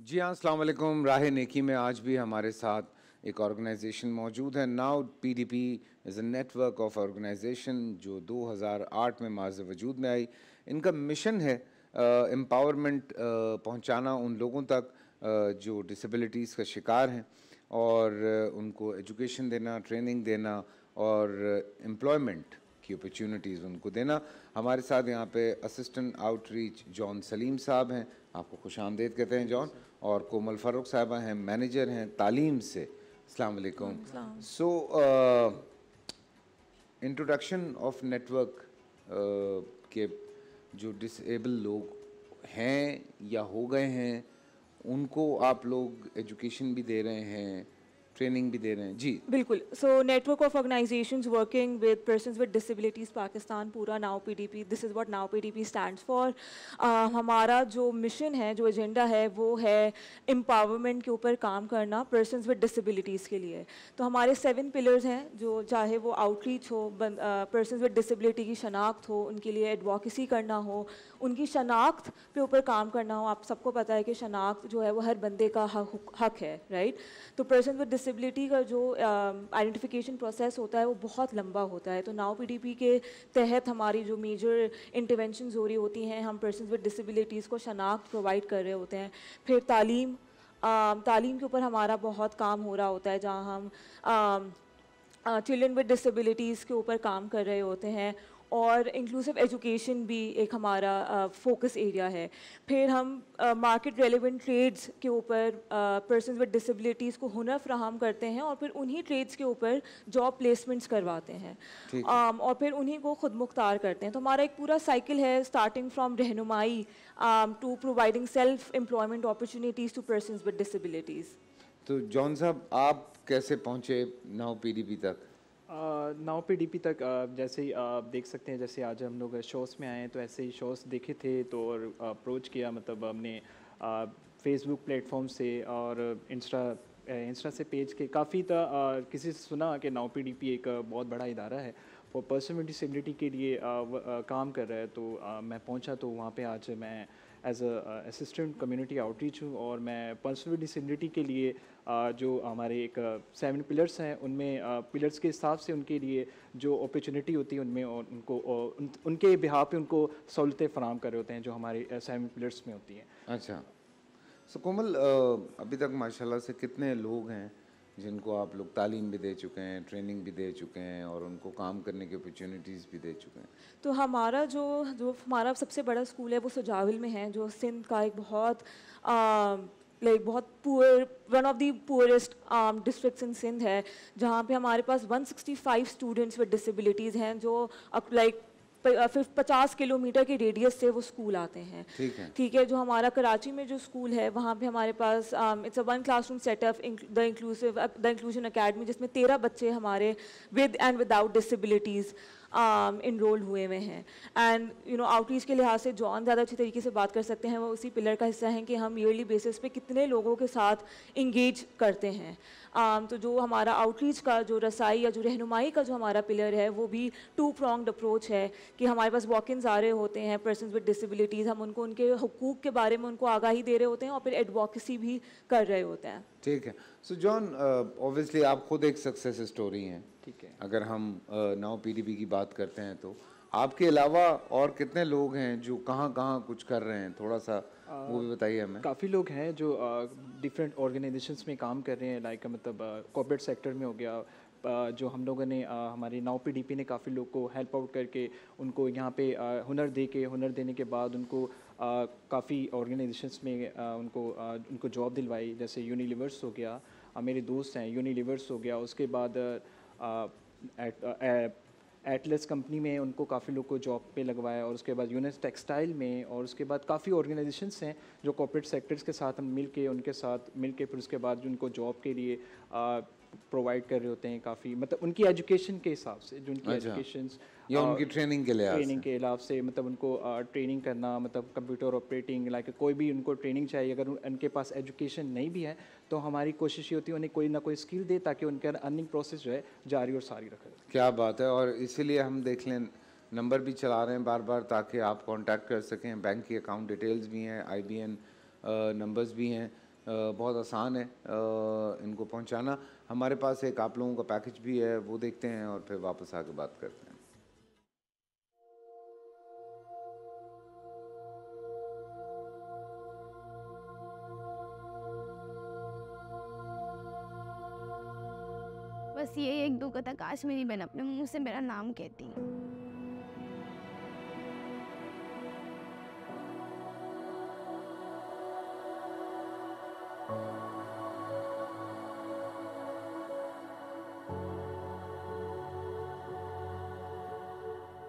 जी हाँ, अस्सलाम वालेकुम। राह नेकी में आज भी हमारे साथ एक ऑर्गेनाइजेशन मौजूद है। Now PDP is a network of organisation जो 2008 में माज़ वजूद में आई। इनका मिशन है एम्पावरमेंट पहुँचाना उन लोगों तक जो डिसेबिलिटीज़ का शिकार हैं और उनको एजुकेशन देना, ट्रेनिंग देना और एम्प्लॉयमेंट की अपॉर्चुनिटीज़ उनको देना। हमारे साथ यहाँ पे असिस्टेंट आउटरीच जॉन सलीम साहब हैं, आपको खुशामदीद कहते हैं जॉन। और कोमल फ़ारूक साहबा हैं, मैनेजर हैं तालीम से। अस्सलाम वालेकुम। सो इंट्रोडक्शन ऑफ नेटवर्क के जो डिसेबल लोग हैं या हो गए हैं उनको आप लोग एजुकेशन भी दे रहे हैं, ट्रेनिंग भी दे रहे हैं जी। बिल्कुल। So network of organisations working with persons with disabilities Pakistan, पूरा now PDP, this is what now PDP stands for. हमारा जो मिशन है, जो एजेंडा है, वो है एम्पावरमेंट के ऊपर काम करना पर्सन्स विद डिसेबिलिटीज़ के लिए। तो हमारे 7 पिलर्स हैं, जो चाहे वो आउटरीच हो, पर्सन्स विद डिसेबिलिटी की शनाख्त हो, उनके लिए एडवोकेसी करना हो, उनकी शनाख्त पे ऊपर काम करना हो। आप सबको पता है कि शनाख्त जो है वो हर बंदे का हक है, राइट। तो पर्सन विद डिसेबिलिटी का जो आइडेंटिफिकेशन प्रोसेस होता है वो बहुत लंबा होता है। तो नाउ पीडीपी के तहत हमारी जो मेजर इंटरवेंशंस हो रही होती हैं, हम पर्सन विद डिसेबिलिटीज़ को शनाख्त प्रोवाइड कर रहे होते हैं। फिर तालीम के ऊपर हमारा बहुत काम हो रहा होता है, जहाँ हम चिल्ड्रन विद डिसेबिलिटीज़ के ऊपर काम कर रहे होते हैं। और इंक्लूसिव एजुकेशन भी एक हमारा फोकस एरिया है। फिर हम मार्केट रेलेवेंट ट्रेड्स के ऊपर पर्सन्स विद डिसेबिलिटीज़ को हुनर फ्राहम करते हैं और फिर उन्हीं ट्रेड्स के ऊपर जॉब प्लेसमेंट्स करवाते हैं। और फिर उन्हीं को खुद मुख्तार करते हैं। तो हमारा एक पूरा साइकिल है, स्टार्टिंग फ्रॉम रहनुमाई to providing self employment opportunities to persons with disabilities. तो जॉन साहब आप कैसे पहुँचे नाउ पीडीपी तक? नाउ पीडीपी तक जैसे ही आप देख सकते हैं, जैसे आज हम लोग शोज़ में आए हैं तो ऐसे ही शोज़ देखे थे तो और अप्रोच किया, मतलब हमने फेसबुक प्लेटफॉर्म से और इंस्टा से पेज के काफ़ी किसी से सुना कि नाउ पीडीपी एक बहुत बड़ा इदारा है वो पर्सन विद डिसेबिलिटी के लिए काम कर रहा है। तो मैं पहुंचा तो वहाँ पे आज मैं एज असिस्टेंट कम्युनिटी आउटरीच हूँ और मैं पर्सन विद डिसेबिलिटी के लिए जो हमारे एक 7 पिलर्स हैं उनमें पिलर्स के हिसाब से उनके लिए जो अपॉर्चुनिटी होती है उनमें और उनके बिहाफ पे उनको सहूलतें फराहम कर रहे होते हैं जो हमारे 7 पिलर्स में होती हैं। अच्छा, सो कोमल अभी तक माशाल्लाह से कितने लोग हैं जिनको आप लोग तालीम भी दे चुके हैं, ट्रेनिंग भी दे चुके हैं और उनको काम करने की अपॉर्चुनिटीज़ भी दे चुके हैं? तो हमारा जो जो हमारा सबसे बड़ा स्कूल है वो सुजाविल में है, जो सिंध का एक बहुत बहुत poor, one of the poorest districts in Sindh है, जहाँ पे हमारे पास 165 स्टूडेंट्स विद डिसेबिलिटीज़ हैं जो 50 किलोमीटर के रेडियस से वो स्कूल आते हैं। ठीक है। जो हमारा कराची में जो स्कूल है वहाँ पे हमारे पास it's a 1 classroom setup the inclusion academy, जिसमें 13 बच्चे हमारे with and without disabilities enrol हुए हुए हैं। एंड आउटरीच के लिहाज से जॉन ज़्यादा अच्छी तरीके से बात कर सकते हैं, वो उसी पिलर का हिस्सा हैं कि हम ईयरली बेसिस पे कितने लोगों के साथ इंगेज करते हैं। तो जो हमारा आउटरीच का जो रसाई या जो रहनुमाई का जो हमारा पिलर है वो भी 2 pronged अप्रोच है कि हमारे पास वॉक-इन्स आ रहे होते हैं पर्सन्स विद डिसेबिलिटीज़, हम उनको उनके हुकूक के बारे में उनको आगाही दे रहे होते हैं और फिर एडवोकेसी भी कर रहे होते हैं। ठीक है। सो जॉन, ऑब्वियसली आप खुद एक सक्सेस स्टोरी हैं। ठीक है। अगर हम नाउ पीडीपी की बात करते हैं तो आपके अलावा और कितने लोग हैं जो कहाँ कहाँ कुछ कर रहे हैं, थोड़ा सा वो भी बताइए हमें। काफ़ी लोग हैं जो डिफरेंट ऑर्गेनाइजेशंस में काम कर रहे हैं, लाइक मतलब कॉर्पोरेट सेक्टर में हो गया, जो हम लोगों ने हमारी नाउ पीडीपी ने काफ़ी लोग को हेल्प आउट करके उनको यहाँ पे हुनर देने के बाद उनको काफ़ी ऑर्गेनाइजेशंस में उनको जॉब दिलवाई। जैसे यूनिलीवर्स हो गया, मेरे दोस्त हैं, यूनिलीवर्स हो गया, उसके बाद एटलस कंपनी में उनको काफ़ी लोग को जॉब पे लगवाया, और उसके बाद यूनिस टेक्सटाइल में, और उसके बाद काफ़ी ऑर्गेनाइजेशंस हैं जो कॉर्पोरेट सेक्टर्स के साथ हम उनके साथ मिल के फिर उसके बाद उनको जॉब के लिए प्रोवाइड कर रहे होते हैं। काफ़ी मतलब उनकी एजुकेशन के हिसाब से, जो उनकी एजुकेशन या उनकी ट्रेनिंग के हिसाब से मतलब उनको ट्रेनिंग करना, मतलब कंप्यूटर ऑपरेटिंग, लाइक कोई भी उनको ट्रेनिंग चाहिए, अगर उनके पास एजुकेशन नहीं भी है तो हमारी कोशिश ये होती है उन्हें कोई ना कोई स्किल दे ताकि उनके अर्निंग प्रोसेस जो है जारी और सारी रखे। क्या बात है। और इसीलिए हम देख लें नंबर भी चला रहे हैं बार बार ताकि आप कांटेक्ट कर सकें। बैंक की अकाउंट डिटेल्स भी हैं, IBN नंबर्स भी हैं। बहुत आसान है इनको पहुंचाना। हमारे पास एक आप लोगों का पैकेज भी है, वो देखते हैं और फिर वापस आके बात करते हैं। बस ये एक दुख था, काश मेरी बहन अपने मुंह से मेरा नाम कहती।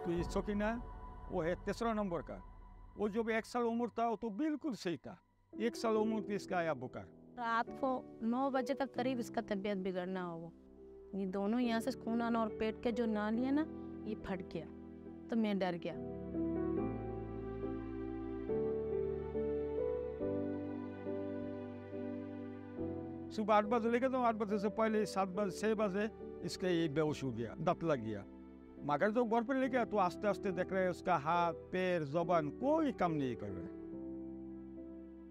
तो ये शौकीन है, वो है 3रा नंबर का। वो जब 1 साल उम्र था वो तो बिल्कुल सही था। 1 साल उम्र पे इसका आया बुखार। रात को 9 बजे के करीब इसका तबीयत बिगड़ना हुआ। ये दोनों यहाँ से खून आना और पेट के जो नाली है ना, ये फट गया, तो मैं डर गया। सुबह 8 बजे लेके तो 8 बजे से पहले 7 बजे 6 बजे इसका ये बेहोश हो गया, दत लग गया। मगर जो घर पर ले गया तो आस्ते आस्ते देख रहे हैं उसका हाथ पैर जबान कोई काम नहीं कर रहा है।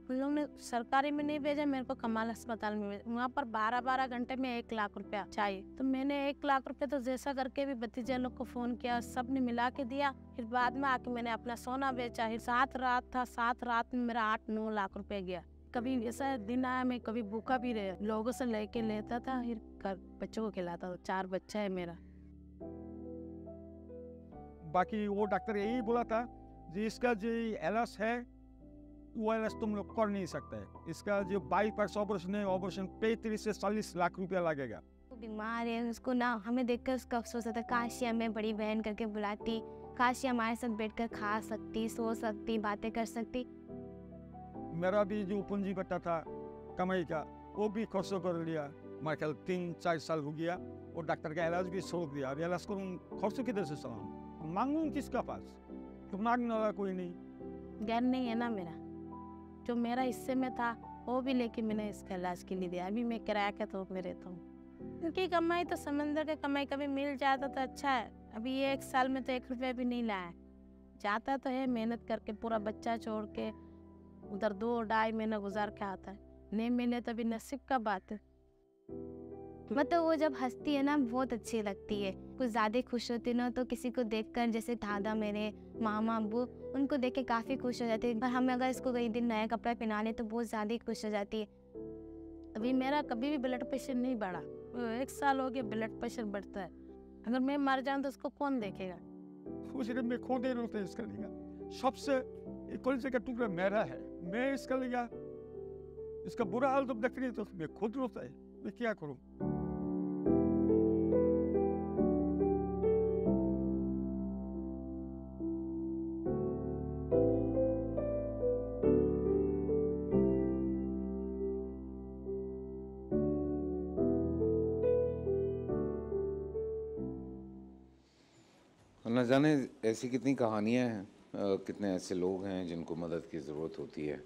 उन लोगों ने सरकारी में नहीं भेजा, मेरे को कमाल अस्पताल में भेजा। वहाँ पर 12-12 घंटे में 1 लाख रुपया चाहिए, तो मैंने 1 लाख रुपया तो जैसा करके भी भतीजे लोग को फोन किया, सब ने मिला के दिया। फिर बाद में आके मैंने अपना सोना बेचा। फिर 7 रात था, 7 रात में मेरा 8-9 लाख रुपया गया। कभी ऐसा दिन आया मैं कभी भूखा भी रहे, लोगों से लेके लेता था, फिर बच्चों को खिलाता था। 4 बच्चा है मेरा। बाकी वो डॉक्टर यही बोला था जी इसका जो एलएस है वो एलएस तुम लोग कर नहीं सकते। इसका जो बाईपास ऑपरेशन है, ऑपरेशन 35 से 40 लाख रुपया लगेगा। वो बीमार है, उसको ना हमें देखकर उसका अफसोस होता, काश ये हमें बड़ी बहन करके बुलाती, काश ये हमारे साथ बैठकर खा सकती, सो सकती, बातें कर सकती। मेरा भी जो पूंजी बटा था कमाई का वो भी खर्च कर लिया। मेरे ख्याल 3-4 साल हो गया। वो डॉक्टर का इलाज भी छोड़ दिया। अब इलाज करूँ खर्च किधर से चलाऊँ, मांगूँ किसका पास? तो मांगने वाला कोई नहीं। घर नहीं है ना मेरा, जो मेरा हिस्से में था वो भी लेके मैंने इसका इलाज के लिए दिया। अभी मैं किराया के तौर में रहता हूँ। उनकी कमाई तो समंदर की कमाई, कभी मिल जाता तो अच्छा है। अभी ये 1 साल में तो 1 रुपया भी नहीं लाया। जाता तो है मेहनत करके, पूरा बच्चा छोड़ के उधर 2-2.5 महीना गुजार के आता है। नहीं मिले तो अभी नसीब का बात है। मतलब वो जब हंसती है ना बहुत अच्छी लगती है। कुछ ज़्यादा खुश होती ना तो किसी को देखकर, जैसे दादा मेरे मामा अब्बू, उनको देख के काफ़ी खुश हो जाती है। पर हम अगर इसको कई दिन नया कपड़ा पहना ले तो बहुत ज़्यादा खुश हो जाती है। अभी मेरा कभी भी ब्लड प्रेशर नहीं बढ़ा। 1 साल हो गया ब्लड प्रेशर बढ़ता है। अगर मैं मर जाऊँ तो उसको कौन देखेगा? उसने में खो दे रहे इसका लिया सबसे कौन का टुकड़ा मेरा है। मैं इसका लिया इसका बुरा हाल जब देख रही है तो मैं खुद रोता है। मैं क्या करूँ? न जाने ऐसी कितनी कहानियाँ हैं, कितने ऐसे लोग हैं जिनको मदद की ज़रूरत होती है।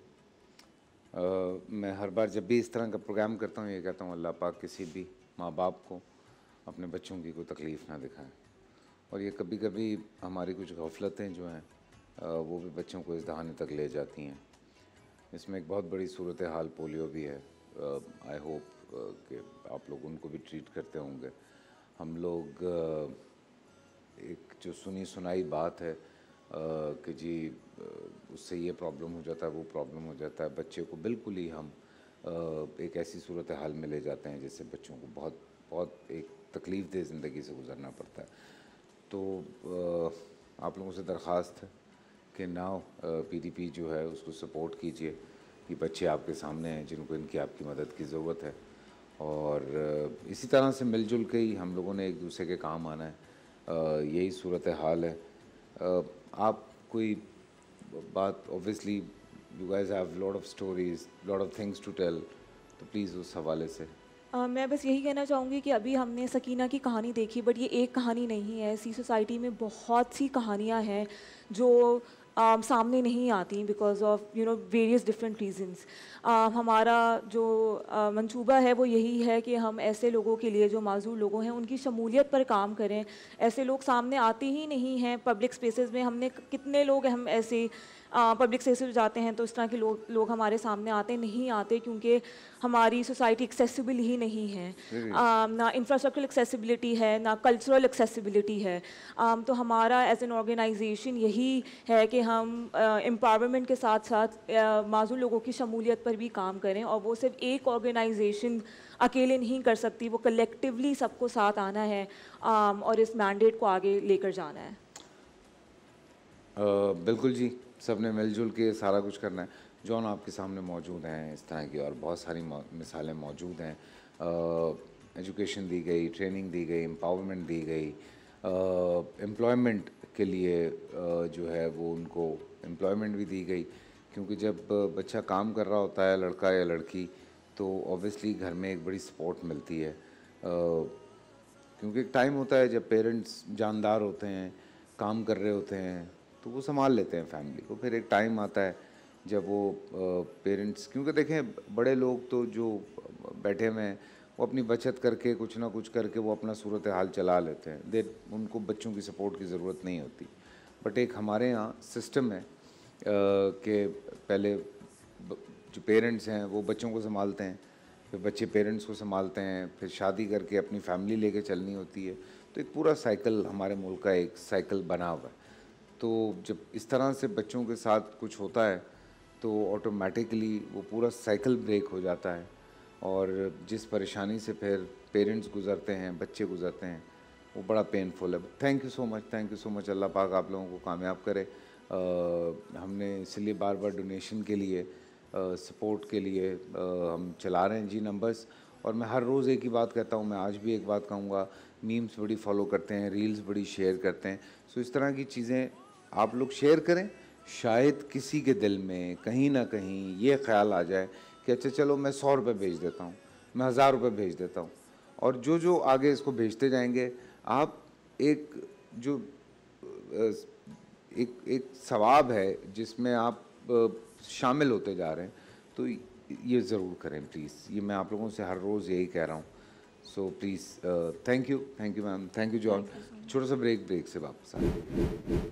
मैं हर बार जब भी इस तरह का प्रोग्राम करता हूँ ये कहता हूँ अल्लाह पाक किसी भी माँ बाप को अपने बच्चों की कोई तकलीफ़ ना दिखाए। और ये कभी कभी हमारी कुछ गफलतें जो हैं वो भी बच्चों को इस दहाने तक ले जाती हैं। इसमें एक बहुत बड़ी सूरत हाल पोलियो भी है। आई होप कि आप लोग उनको भी ट्रीट करते होंगे। हम लोग एक जो सुनी सुनाई बात है कि जी उससे ये प्रॉब्लम हो जाता है, वो प्रॉब्लम हो जाता है, बच्चे को बिल्कुल ही हम एक ऐसी सूरत हाल में ले जाते हैं जिससे बच्चों को बहुत बहुत एक तकलीफ़ दे ज़िंदगी से गुजरना पड़ता है। तो आप लोगों से दरख्वास्त है कि नाउ पीडीपी जो है उसको सपोर्ट कीजिए। ये बच्चे आपके सामने हैं जिनको इनकी आपकी मदद की ज़रूरत है और इसी तरह से मिलजुल के ही हम लोगों ने एक दूसरे के काम आना है। यही सूरत हाल है। आप कोई बात, obviously you guys have lot of stories, lot of things to tell, तो प्लीज़ उस हवाले से। मैं बस यही कहना चाहूँगी कि अभी हमने सकीना की कहानी देखी, बट ये एक कहानी नहीं है। ऐसी सोसाइटी में बहुत सी कहानियाँ हैं जो सामने नहीं आती because of various different reasons. हमारा जो मंसूबा है वो यही है कि हम ऐसे लोगों के लिए जो माजूर लोगों हैं उनकी शमूलियत पर काम करें। ऐसे लोग सामने आते ही नहीं हैं पब्लिक स्पेसेस में। हमने कितने लोग हम ऐसे पब्लिक स्पेसेस जाते हैं तो इस तरह के लोग हमारे सामने आते नहीं आते, क्योंकि हमारी सोसाइटी एक्सेसिबल ही नहीं है। ना इंफ्रास्ट्रक्चरल एक्सेसिबिलिटी है, ना कल्चरल एक्सेसिबिलिटी है। तो हमारा एज एन ऑर्गेनाइजेशन यही है कि हम एम्पावरमेंट के साथ साथ माजूर लोगों की शमूलियत पर भी काम करें, और वो सिर्फ एक ऑर्गेनाइजेशन अकेले नहीं कर सकती, वो कलेक्टिवली सबको साथ आना है और इस मैंडेट को आगे लेकर जाना है। बिल्कुल जी, सब ने मिलजुल के सारा कुछ करना है। जॉन आपके सामने मौजूद हैं इस तरह की और बहुत सारी मिसालें मौजूद हैं। एजुकेशन दी गई, ट्रेनिंग दी गई, एम्पावरमेंट दी गई, एम्प्लॉयमेंट के लिए जो है वो उनको एम्प्लॉयमेंट भी दी गई, क्योंकि जब बच्चा काम कर रहा होता है, लड़का या लड़की, तो ऑब्वियसली घर में एक बड़ी सपोर्ट मिलती है, क्योंकि एक टाइम होता है जब पेरेंट्स जानदार होते हैं, काम कर रहे होते हैं, तो वो संभाल लेते हैं फैमिली को। फिर एक टाइम आता है जब वो पेरेंट्स, क्योंकि देखें बड़े लोग तो जो बैठे हुए हैं वो अपनी बचत करके कुछ ना कुछ करके वो अपना सूरत हाल चला लेते हैं, उनको बच्चों की सपोर्ट की ज़रूरत नहीं होती। बट एक हमारे यहाँ सिस्टम है कि पहले जो पेरेंट्स हैं वो बच्चों को संभालते हैं, फिर बच्चे पेरेंट्स को संभालते हैं, फिर शादी करके अपनी फैमिली लेके चलनी होती है। तो एक पूरा साइकिल हमारे मुल्क का एक साइकिल बना हुआ है। तो जब इस तरह से बच्चों के साथ कुछ होता है तो ऑटोमेटिकली वो पूरा साइकिल ब्रेक हो जाता है, और जिस परेशानी से फिर पेरेंट्स गुज़रते हैं, बच्चे गुज़रते हैं, वो बड़ा पेनफुल है। थैंक यू सो मच, अल्लाह पाक आप लोगों को कामयाब करे। हमने इसलिए बार बार डोनेशन के लिए, सपोर्ट के लिए हम चला रहे हैं जी नंबर्स, और मैं हर रोज़ एक ही बात कहता हूँ, मैं आज भी एक बात कहूँगा, मीम्स बड़ी फॉलो करते हैं, रील्स बड़ी शेयर करते हैं। सो इस तरह की चीज़ें आप लोग शेयर करें, शायद किसी के दिल में कहीं ना कहीं ये ख्याल आ जाए कि अच्छा चलो मैं 100 रुपये भेज देता हूँ, मैं 1000 रुपये भेज देता हूँ, और जो जो आगे इसको भेजते जाएंगे आप एक जो एक सवाब है जिसमें आप शामिल होते जा रहे हैं, तो ये ज़रूर करें प्लीज़। ये मैं आप लोगों से हर रोज़ यही कह रहा हूँ। So please thank you ma'am, thank you John. छोटा सा ब्रेक से वापस आए।